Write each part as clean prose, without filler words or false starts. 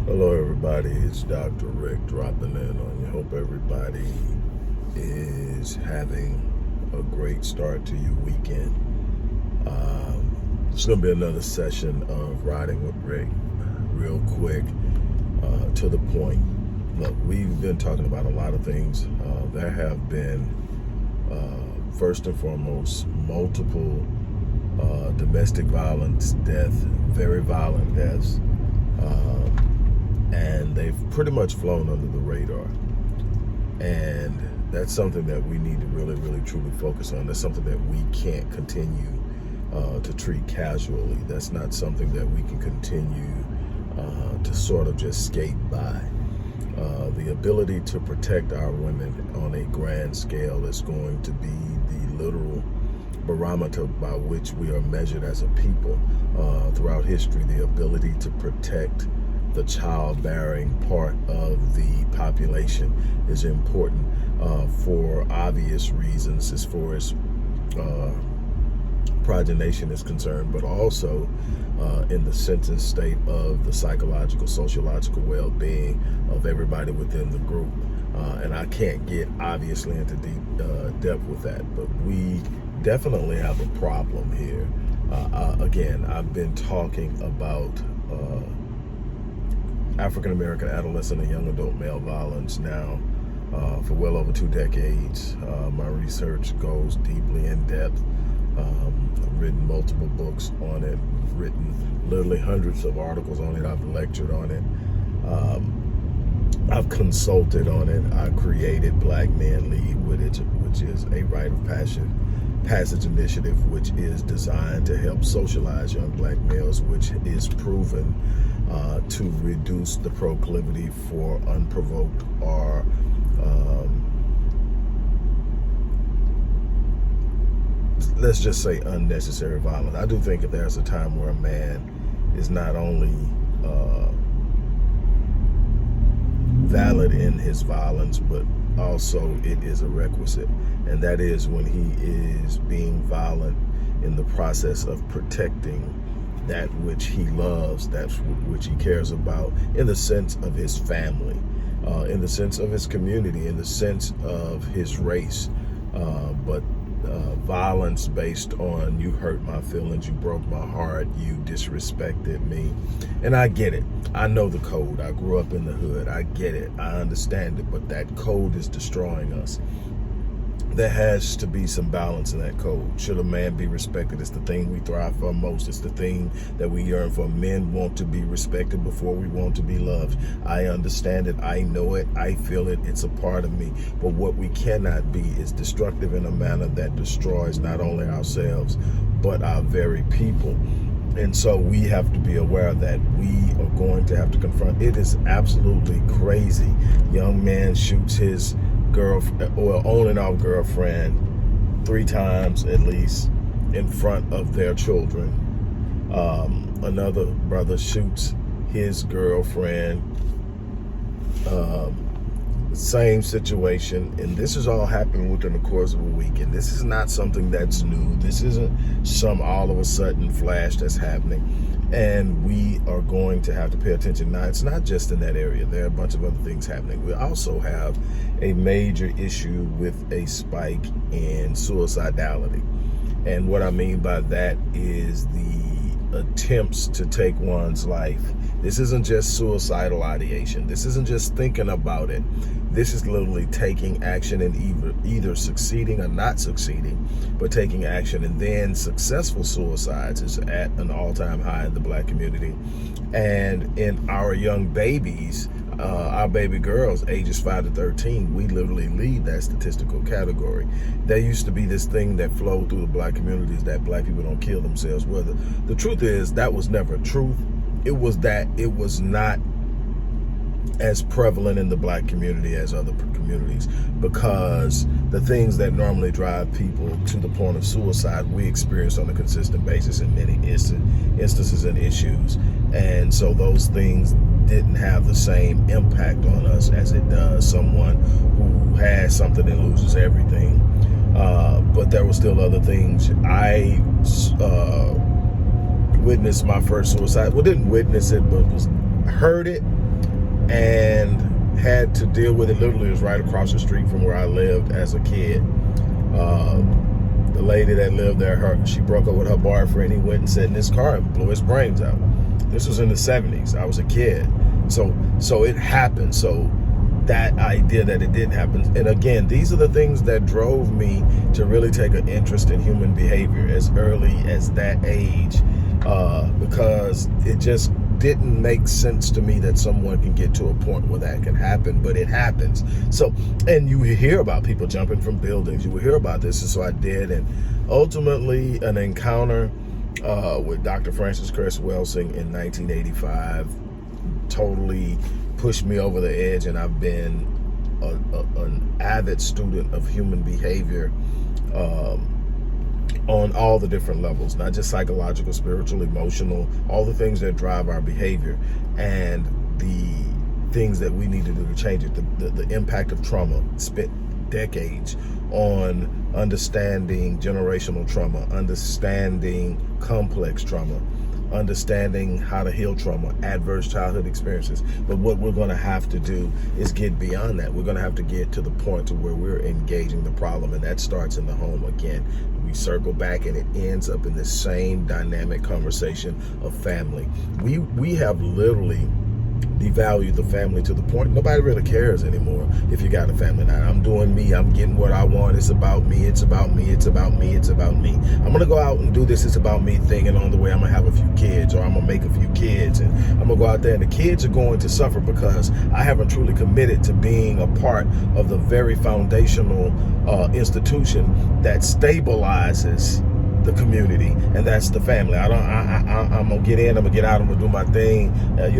Hello everybody, it's Dr. Rick dropping in on you. Hope everybody is having a great start to your weekend. It's going to be another session of Riding with Rick, real quick, to the point. Look, we've been talking about a lot of things. There have been, first and foremost, multiple domestic violence deaths, very violent deaths. And they've pretty much flown under the radar. And that's something that we need to really, truly focus on. That's something that we can't continue to treat casually. That's not something that we can continue to sort of just skate by. The ability to protect our women on a grand scale is going to be the literal barometer by which we are measured as a people throughout history. The ability to protect the childbearing part of the population is important for obvious reasons as far as progenation is concerned, but also in the sense and state of the psychological, sociological well-being of everybody within the group. And I can't get obviously into deep depth with that, but we definitely have a problem here. Again, I've been talking about African-American adolescent and young adult male violence now for well over 2 decades. My research goes deeply in depth. I've written multiple books on it, written literally hundreds of articles on it. I've lectured on it. I've consulted on it. I created Black Men Lead, which is a rite of passage initiative, which is designed to help socialize young Black males, which is proven to reduce the proclivity for unprovoked or let's just say unnecessary violence. I do think that there's a time where a man is not only valid in his violence, but also it is a requisite, and that is when he is being violent in the process of protecting that which he loves, that which he cares about, in the sense of his family, in the sense of his community, in the sense of his race. But violence based on you hurt my feelings, you broke my heart, you disrespected me. And I get it. I know the code. I grew up in the hood. I get it. I understand it. But that code is destroying us. There has to be some balance in that code. Should a man be respected? It's the thing we thrive for most. It's the thing that we yearn for. Men want to be respected before we want to be loved. I understand it. I know it. I feel it. It's a part of me. But what we cannot be is destructive in a manner that destroys not only ourselves, but our very people. And so we have to be aware that we are going to have to confront. It is absolutely crazy. Young man shoots his girlfriend or on and off girlfriend 3 times at least in front of their children. Another brother shoots his girlfriend. Same situation, and this is all happening within the course of a week. And this is not something that's new. This isn't some all of a sudden flash that's happening. And we are going to have to pay attention. Now, it's not just in that area. There are a bunch of other things happening. We also have a major issue with a spike in suicidality. And what I mean by that is the attempts to take one's life. This isn't just suicidal ideation. This isn't just thinking about it. This is literally taking action and either succeeding or not succeeding, but taking action. And then successful suicides is at an all-time high in the Black community. And in our young babies, our baby girls, ages 5 to 13, we literally lead that statistical category. There used to be this thing that flowed through the Black communities that Black people don't kill themselves. Well, the truth is that was never truth. It was that it was not as prevalent in the Black community as other communities, because the things that normally drive people to the point of suicide we experience on a consistent basis in many instances and issues. And so those things didn't have the same impact on us as it does someone who has something and loses everything. But there were still other things. I witnessed my first suicide. Well, didn't witness it, but heard it and had to deal with it. Literally, it was right across the street from where I lived as a kid. The lady that lived there, she broke up with her boyfriend. He went and sat in his car and blew his brains out. This was in the 70s. I was a kid. So it happened. So that idea that it did happen. And again, these are the things that drove me to really take an interest in human behavior as early as that age, because it just didn't make sense to me that someone can get to a point where that can happen, but it happens. So, and you hear about people jumping from buildings. You will hear about this, and so I did. And ultimately, an encounter with Dr. Francis Cress Welsing in 1985 totally pushed me over the edge, and I've been an avid student of human behavior on all the different levels, not just psychological, spiritual, emotional, all the things that drive our behavior, and the things that we need to do to change it. The impact of trauma. Spent decades on understanding generational trauma, understanding complex trauma, understanding how to heal trauma, adverse childhood experiences. But what we're going to have to do is get beyond that. We're going to have to get to the point to where we're engaging the problem, and that starts in the home. Again, we circle back and it ends up in the same dynamic conversation of family. We have literally devalue the family to the point nobody really cares anymore if you got a family. Now, I'm doing me, I'm getting what I want, it's about me, it's about me, it's about me, it's about me. I'm gonna go out and do this, it's about me thing, and on the way I'm gonna have a few kids, or I'm gonna make a few kids, and I'm gonna go out there, and the kids are going to suffer because I haven't truly committed to being a part of the very foundational institution that stabilizes the community, and that's the family. I'm gonna get in, I'm gonna get out, I'm gonna do my thing.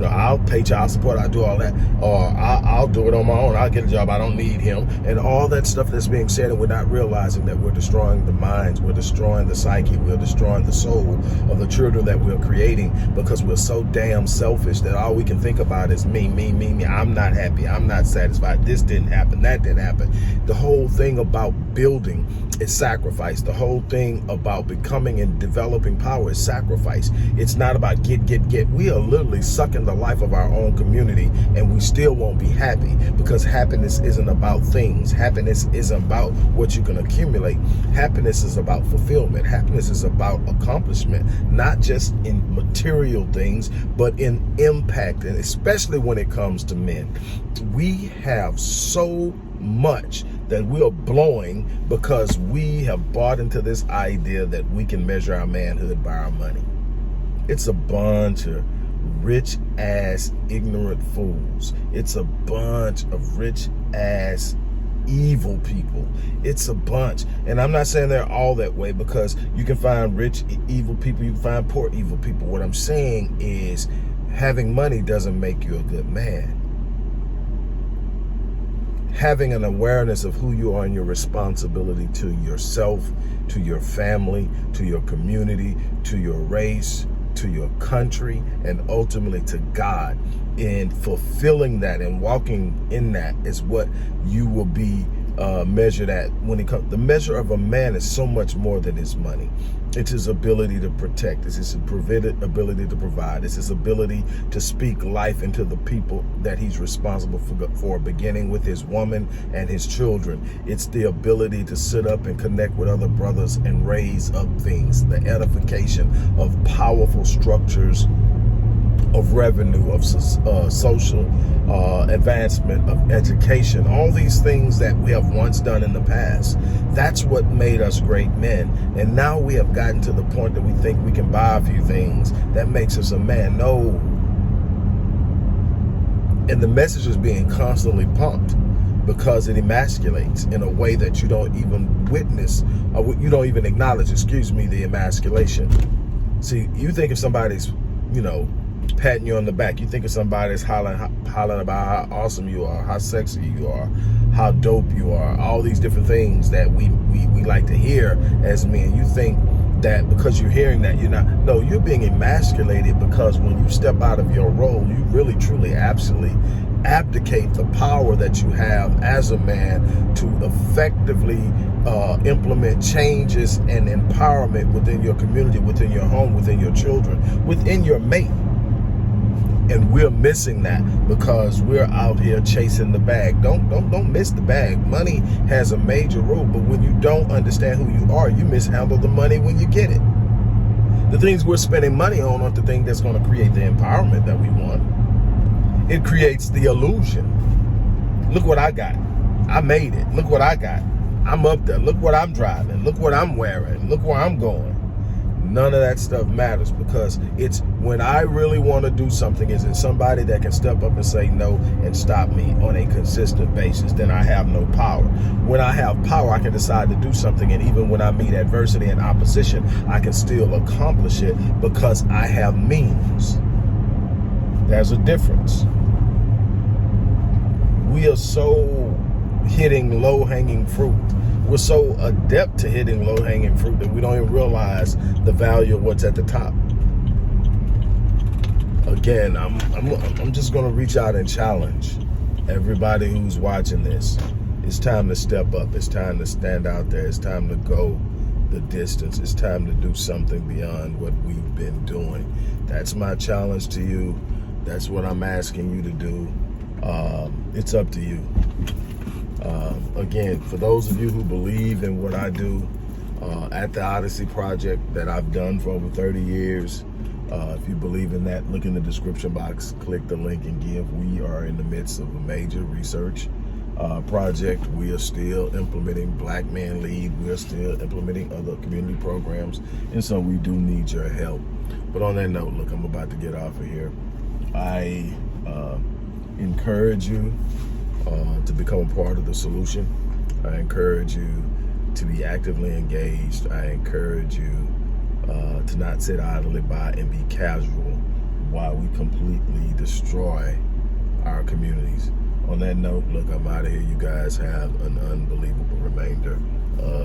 I'll pay child support, I'll do all that, or I'll do it on my own. I'll get a job, I don't need him, and all that stuff that's being said, and we're not realizing that we're destroying the minds, we're destroying the psyche, we're destroying the soul of the children that we're creating, because we're so damn selfish that all we can think about is me. I'm not happy, I'm not satisfied, this didn't happen, that didn't happen. The whole thing about building is sacrifice. The whole thing about becoming and developing power is sacrifice. It's not about get. We are literally sucking the life of our own community, and we still won't be happy, because happiness isn't about things. Happiness isn't about what you can accumulate. Happiness is about fulfillment. Happiness is about accomplishment, not just in material things, but in impact, and especially when it comes to men. We have so much that we are blowing because we have bought into this idea that we can measure our manhood by our money. It's a bunch of rich ass ignorant fools. It's a bunch of rich ass evil people. It's a bunch. And I'm not saying they're all that way, because you can find rich evil people, you can find poor evil people. What I'm saying is having money doesn't make you a good man. Having an awareness of who you are and your responsibility to yourself, to your family, to your community, to your race, to your country, and ultimately to God. In fulfilling that and walking in that is what you will be measured at when it comes. The measure of a man is so much more than his money. It's his ability to protect. It's his ability to provide. It's his ability to speak life into the people that he's responsible for, beginning with his woman and his children. It's the ability to sit up and connect with other brothers and raise up things. The edification of powerful structures of revenue, of social advancement, of education, all these things that we have once done in the past. That's what made us great men. And now we have gotten to the point that we think we can buy a few things that makes us a man. No. And the message is being constantly pumped because it emasculates in a way that you don't even witness, or you don't even acknowledge, the emasculation. See, you think if somebody's, patting you on the back, you think of somebody that's hollering about how awesome you are, how sexy you are, how dope you are, all these different things that we like to hear as men. You think that because you're hearing that, you're being emasculated, because when you step out of your role, you really, truly, absolutely abdicate the power that you have as a man to effectively implement changes and empowerment within your community, within your home, within your children, within your mate. And we're missing that because we're out here chasing the bag. Don't miss the bag. Money has a major role, but when you don't understand who you are, you mishandle the money when you get it. The things we're spending money on aren't the thing that's going to create the empowerment that we want. It creates the illusion. Look what I got. I made it. Look what I got. I'm up there. Look what I'm driving. Look what I'm wearing. Look where I'm going. None of that stuff matters, because it's when I really want to do something, is it somebody that can step up and say no and stop me on a consistent basis, then I have no power. When I have power, I can decide to do something, and even when I meet adversity and opposition, I can still accomplish it because I have means. There's a difference. We are so hitting low-hanging fruit. We're so adept to hitting low-hanging fruit that we don't even realize the value of what's at the top. Again, I'm just going to reach out and challenge everybody who's watching this. It's time to step up. It's time to stand out there. It's time to go the distance. It's time to do something beyond what we've been doing. That's my challenge to you. That's what I'm asking you to do. It's up to you. Again, for those of you who believe in what I do at the Odyssey project that I've done for over 30 years, if you believe in that, look in the description box, click the link and give. We are in the midst of a major research project. We are still implementing Black Man Lead. We are still implementing other community programs, and so we do need your help. But on that note, look, I'm about to get off of here. I encourage you to become a part of the solution. I encourage you to be actively engaged. I encourage you to not sit idly by and be casual while we completely destroy our communities. On that note, look, I'm out of here. You guys have an unbelievable remainder of